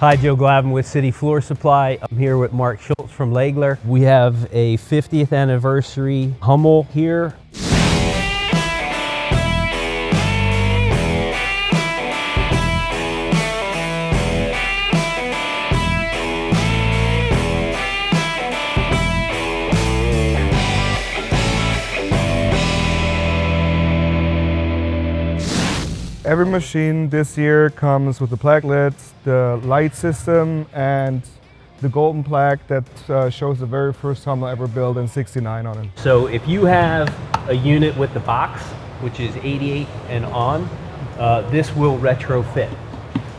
Hi, Joe Glavin with City Floor Supply. I'm here with Mark Schultz from Lagler. We have a 50th anniversary Hummel here. Every machine this year comes with the plaquelet, the light system, and the golden plaque that shows the very first Hummel ever built in '69 on it. So if you have a unit with the box, which is 88 and on, this will retrofit.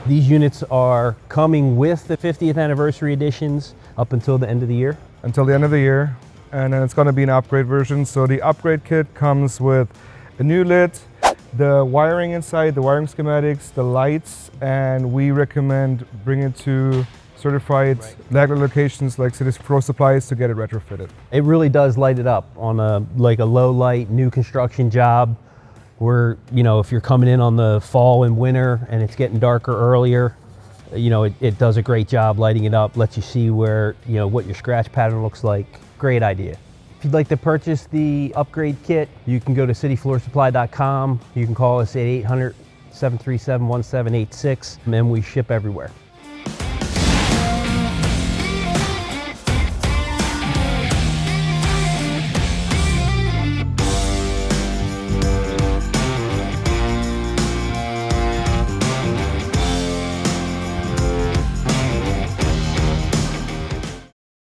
These units are coming with the 50th anniversary editions up until the end of the year? Until the end of the year, and then it's going to be an upgrade version. So the upgrade kit comes with a new lid, the wiring inside, the wiring schematics, the lights, and we recommend bringing it to certified Lagler locations like City Floor Supplies to get it retrofitted. It really does light it up on a low light new construction job where, you know, if you're coming in on the fall and winter and it's getting darker earlier, you know, it does a great job lighting it up, lets you see where, you know, what your scratch pattern looks like. Great idea. If you'd like to purchase the upgrade kit, you can go to cityfloorsupply.com. You can call us at 800-737-1786, and we ship everywhere.